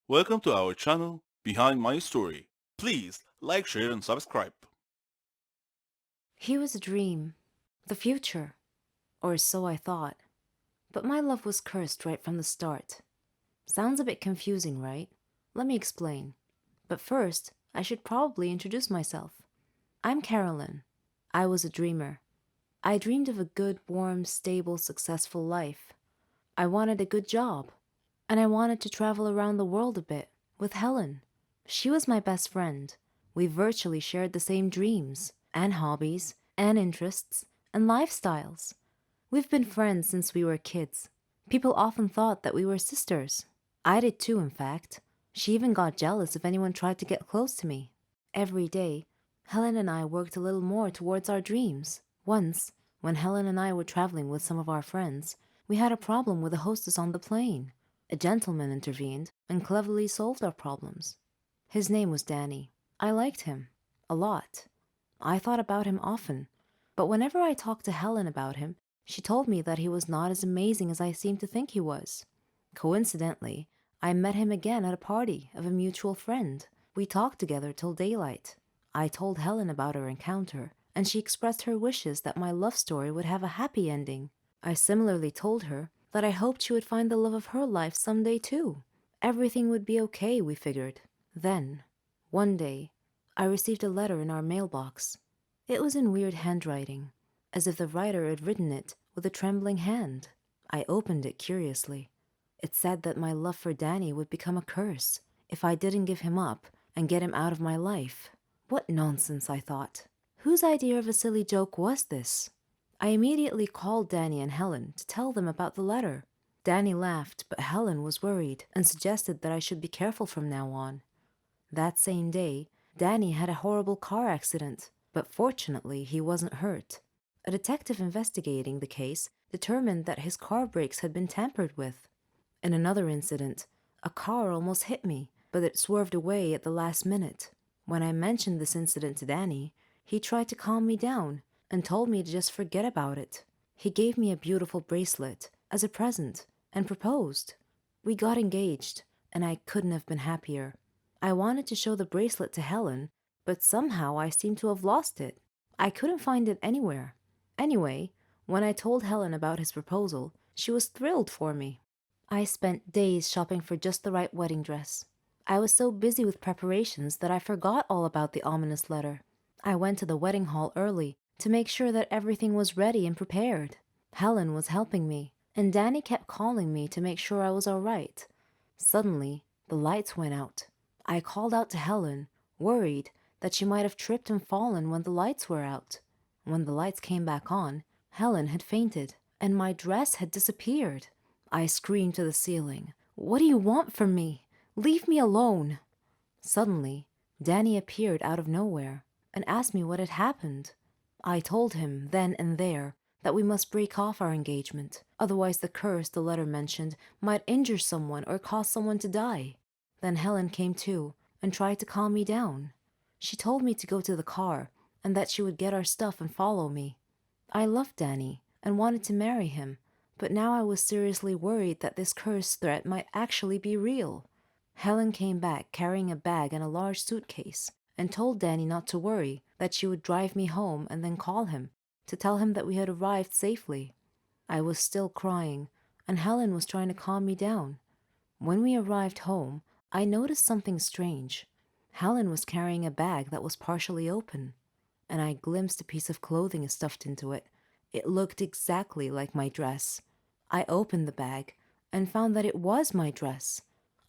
Welcome to our channel, Behind My Story. Please like, share and subscribe. He was a dream, the future, or so I thought. But my love was cursed right from the start. Sounds a bit confusing, right? Let me explain. But first, I should probably introduce myself. I'm Carolyn. I was a dreamer. I dreamed of a good, warm, stable, successful life. I wanted a good job. And I wanted to travel around the world a bit with Helen. She was my best friend. We virtually shared the same dreams, and hobbies, and interests, and lifestyles. We've been friends since we were kids. People often thought that we were sisters. I did too, in fact. She even got jealous if anyone tried to get close to me. Every day, Helen and I worked a little more towards our dreams. Once, when Helen and I were traveling with some of our friends, we had a problem with the hostess on the plane. A gentleman intervened and cleverly solved our problems. His name was Danny. I liked him. A lot. I thought about him often. But whenever I talked to Helen about him, she told me that he was not as amazing as I seemed to think he was. Coincidentally, I met him again at a party of a mutual friend. We talked together till daylight. I told Helen about our encounter, and she expressed her wishes that my love story would have a happy ending. I similarly told her that I hoped she would find the love of her life someday too. Everything would be okay, we figured. Then, one day, I received a letter in our mailbox. It was in weird handwriting, as if the writer had written it with a trembling hand. I opened it curiously. It said that my love for Danny would become a curse if I didn't give him up and get him out of my life. What nonsense, I thought. Whose idea of a silly joke was this? I immediately called Danny and Helen to tell them about the letter. Danny laughed, but Helen was worried and suggested that I should be careful from now on. That same day, Danny had a horrible car accident, but fortunately he wasn't hurt. A detective investigating the case determined that his car brakes had been tampered with. In another incident, a car almost hit me, but it swerved away at the last minute. When I mentioned this incident to Danny, he tried to calm me down and told me to just forget about it. He gave me a beautiful bracelet as a present and proposed. We got engaged, and I couldn't have been happier. I wanted to show the bracelet to Helen, but somehow I seemed to have lost it. I couldn't find it anywhere. Anyway, when I told Helen about his proposal, she was thrilled for me. I spent days shopping for just the right wedding dress. I was so busy with preparations that I forgot all about the ominous letter. I went to the wedding hall early to make sure that everything was ready and prepared. Helen was helping me, and Danny kept calling me to make sure I was all right. Suddenly, the lights went out. I called out to Helen, worried that she might have tripped and fallen when the lights were out. When the lights came back on, Helen had fainted, and my dress had disappeared. I screamed to the ceiling, "What do you want from me? Leave me alone!" Suddenly, Danny appeared out of nowhere and asked me what had happened. I told him then and there that we must break off our engagement, otherwise the curse the letter mentioned might injure someone or cause someone to die. Then Helen came too and tried to calm me down. She told me to go to the car and that she would get our stuff and follow me. I loved Danny and wanted to marry him, but now I was seriously worried that this curse threat might actually be real. Helen came back carrying a bag and a large suitcase and told Danny not to worry, that she would drive me home and then call him to tell him that we had arrived safely. I was still crying, and Helen was trying to calm me down. When we arrived home, I noticed something strange. Helen was carrying a bag that was partially open, and I glimpsed a piece of clothing stuffed into it. It looked exactly like my dress. I opened the bag and found that it was my dress.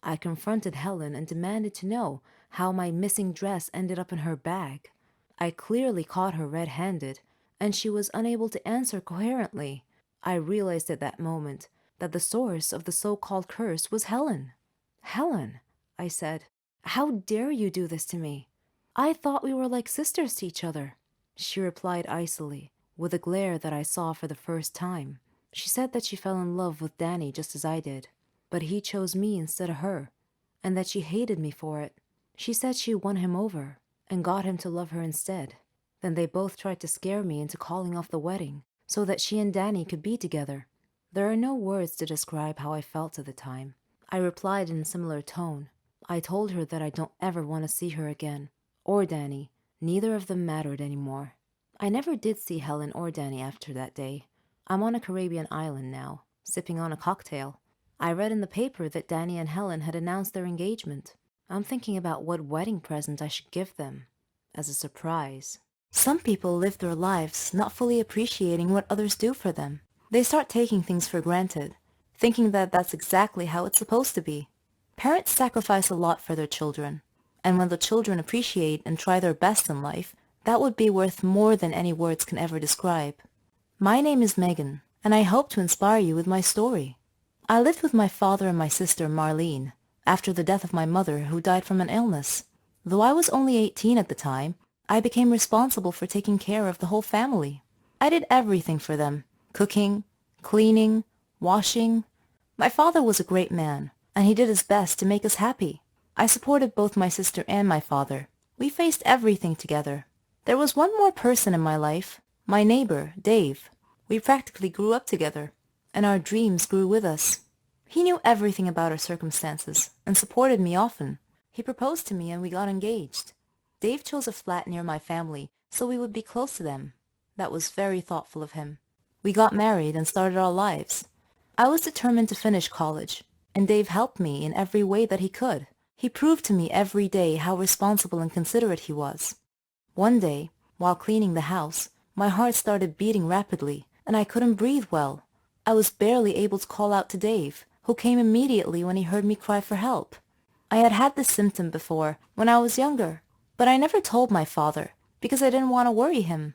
I confronted Helen and demanded to know how my missing dress ended up in her bag. I clearly caught her red-handed, and she was unable to answer coherently. I realized at that moment that the source of the so-called curse was Helen. "Helen," I said, "how dare you do this to me? I thought we were like sisters to each other." She replied icily, with a glare that I saw for the first time. She said that she fell in love with Danny just as I did, but he chose me instead of her, and that she hated me for it. She said she won him over and got him to love her instead. Then they both tried to scare me into calling off the wedding so that she and Danny could be together. There are no words to describe how I felt at the time. I replied in a similar tone. I told her that I don't ever want to see her again, or Danny. Neither of them mattered anymore. I never did see Helen or Danny after that day. I'm on a Caribbean island now, sipping on a cocktail. I read in the paper that Danny and Helen had announced their engagement. I'm thinking about what wedding present I should give them, as a surprise. Some people live their lives not fully appreciating what others do for them. They start taking things for granted, thinking that that's exactly how it's supposed to be. Parents sacrifice a lot for their children, and when the children appreciate and try their best in life, that would be worth more than any words can ever describe. My name is Megan, and I hope to inspire you with my story. I lived with my father and my sister Marlene after the death of my mother, who died from an illness. Though I was only 18 at the time, I became responsible for taking care of the whole family. I did everything for them: cooking, cleaning, washing. My father was a great man, and he did his best to make us happy. I supported both my sister and my father. We faced everything together. There was one more person in my life, my neighbor, Dave. We practically grew up together, and our dreams grew with us. He knew everything about our circumstances and supported me often. He proposed to me and we got engaged. Dave chose a flat near my family so we would be close to them. That was very thoughtful of him. We got married and started our lives. I was determined to finish college, and Dave helped me in every way that he could. He proved to me every day how responsible and considerate he was. One day, while cleaning the house, my heart started beating rapidly, and I couldn't breathe well. I was barely able to call out to Dave, who came immediately when he heard me cry for help. I had had this symptom before, when I was younger, but I never told my father, because I didn't want to worry him.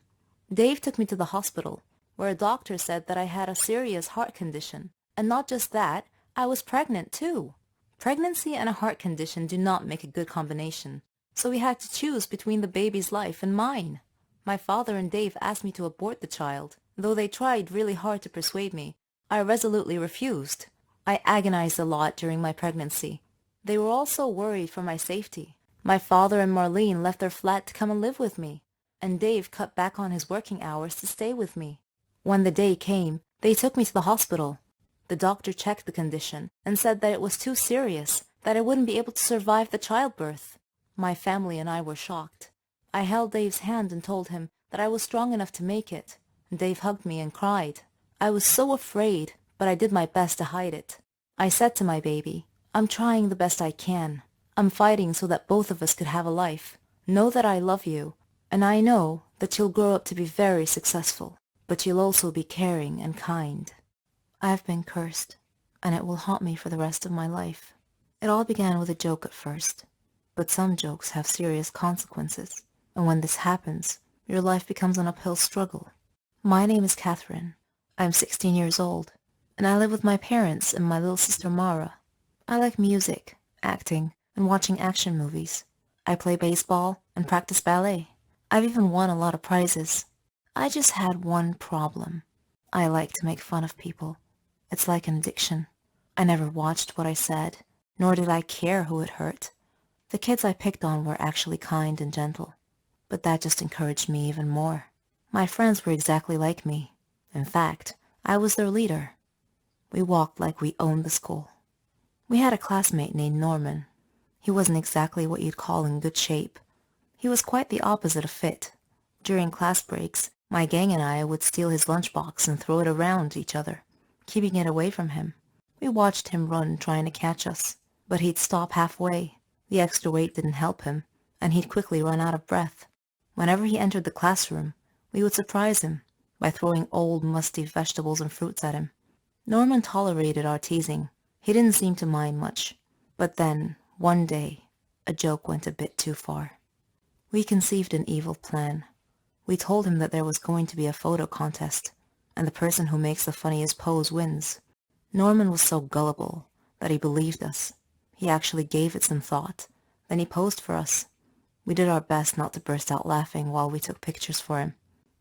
Dave took me to the hospital, where a doctor said that I had a serious heart condition. And not just that, I was pregnant too. Pregnancy and a heart condition do not make a good combination, so we had to choose between the baby's life and mine. My father and Dave asked me to abort the child. Though they tried really hard to persuade me, I resolutely refused. I agonized a lot during my pregnancy. They were also worried for my safety. My father and Marlene left their flat to come and live with me, and Dave cut back on his working hours to stay with me. When the day came, they took me to the hospital. The doctor checked the condition and said that it was too serious, that I wouldn't be able to survive the childbirth. My family and I were shocked. I held Dave's hand and told him that I was strong enough to make it. Dave hugged me and cried. I was so afraid, but I did my best to hide it. I said to my baby, "I'm trying the best I can. I'm fighting so that both of us could have a life. Know that I love you, and I know that you'll grow up to be very successful, but you'll also be caring and kind." I have been cursed, and it will haunt me for the rest of my life. It all began with a joke at first, but some jokes have serious consequences, and when this happens, your life becomes an uphill struggle. My name is Catherine. I'm 16 years old, and I live with my parents and my little sister Mara. I like music, acting, and watching action movies. I play baseball and practice ballet. I've even won a lot of prizes. I just had one problem. I like to make fun of people. It's like an addiction. I never watched what I said, nor did I care who it hurt. The kids I picked on were actually kind and gentle, but that just encouraged me even more. My friends were exactly like me. In fact, I was their leader. We walked like we owned the school. We had a classmate named Norman. He wasn't exactly what you'd call in good shape. He was quite the opposite of fit. During class breaks, my gang and I would steal his lunchbox and throw it around each other, keeping it away from him. We watched him run trying to catch us, but he'd stop halfway. The extra weight didn't help him, and he'd quickly run out of breath. Whenever he entered the classroom, we would surprise him by throwing old, musty vegetables and fruits at him. Norman tolerated our teasing. He didn't seem to mind much. But then, one day, a joke went a bit too far. We conceived an evil plan. We told him that there was going to be a photo contest, and the person who makes the funniest pose wins. Norman was so gullible that he believed us. He actually gave it some thought. Then he posed for us. We did our best not to burst out laughing while we took pictures for him.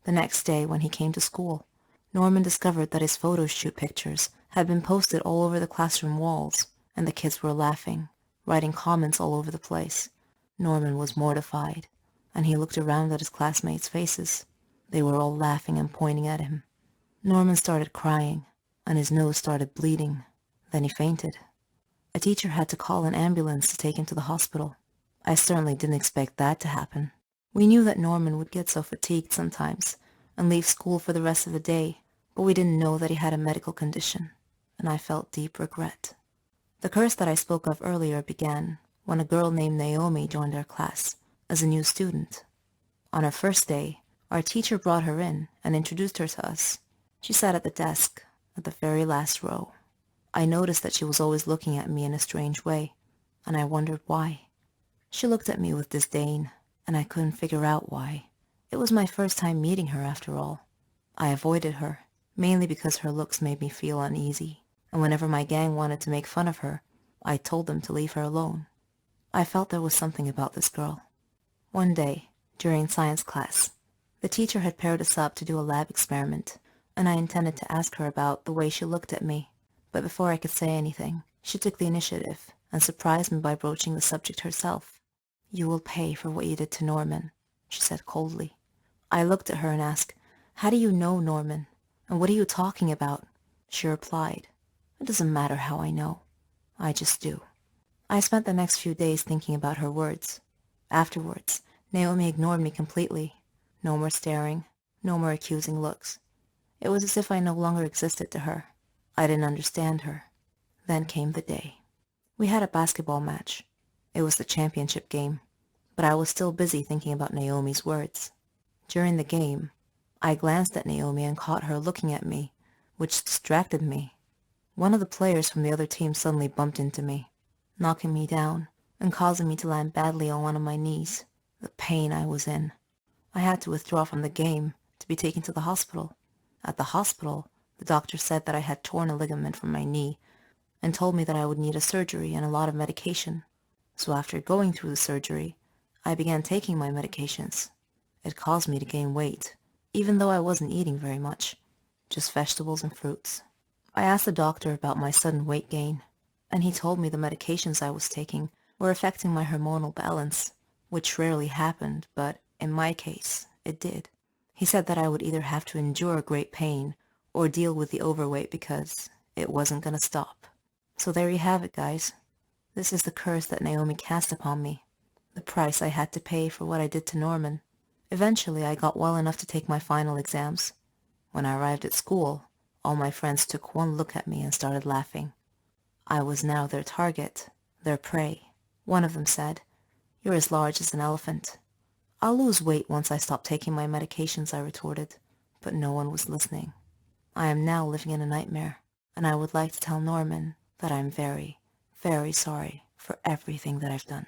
The next day, when he came to school, Norman discovered that his photo shoot pictures had been posted all over the classroom walls, and the kids were laughing, writing comments all over the place. Norman was mortified, and he looked around at his classmates' faces. They were all laughing and pointing at him. Norman started crying, and his nose started bleeding. Then he fainted. A teacher had to call an ambulance to take him to the hospital. I certainly didn't expect that to happen. We knew that Norman would get so fatigued sometimes and leave school for the rest of the day, but we didn't know that he had a medical condition, and I felt deep regret. The curse that I spoke of earlier began when a girl named Naomi joined our class as a new student. On her first day, our teacher brought her in and introduced her to us. She sat at the desk at the very last row. I noticed that she was always looking at me in a strange way, and I wondered why. She looked at me with disdain, and I couldn't figure out why. It was my first time meeting her, after all. I avoided her, mainly because her looks made me feel uneasy, and whenever my gang wanted to make fun of her, I told them to leave her alone. I felt there was something about this girl. One day, during science class, the teacher had paired us up to do a lab experiment, and I intended to ask her about the way she looked at me. But before I could say anything, she took the initiative and surprised me by broaching the subject herself. "You will pay for what you did to Norman," she said coldly. I looked at her and asked, "How do you know Norman? And what are you talking about?" She replied, "It doesn't matter how I know. I just do." I spent the next few days thinking about her words. Afterwards, Naomi ignored me completely. No more staring, no more accusing looks. It was as if I no longer existed to her. I didn't understand her. Then came the day. We had a basketball match. It was the championship game, but I was still busy thinking about Naomi's words. During the game, I glanced at Naomi and caught her looking at me, which distracted me. One of the players from the other team suddenly bumped into me, knocking me down and causing me to land badly on one of my knees. The pain I was in. I had to withdraw from the game to be taken to the hospital. At the hospital, the doctor said that I had torn a ligament from my knee and told me that I would need a surgery and a lot of medication. So after going through the surgery, I began taking my medications. It caused me to gain weight, even though I wasn't eating very much, just vegetables and fruits. I asked the doctor about my sudden weight gain, and he told me the medications I was taking were affecting my hormonal balance, which rarely happened, but in my case, it did. He said that I would either have to endure great pain or deal with the overweight because it wasn't going to stop. So there you have it, guys. This is the curse that Naomi cast upon me, the price I had to pay for what I did to Norman. Eventually, I got well enough to take my final exams. When I arrived at school, all my friends took one look at me and started laughing. I was now their target, their prey. One of them said, "You're as large as an elephant." "I'll lose weight once I stop taking my medications," I retorted, but no one was listening. I am now living in a nightmare, and I would like to tell Norman that I'm very, very sorry for everything that I've done.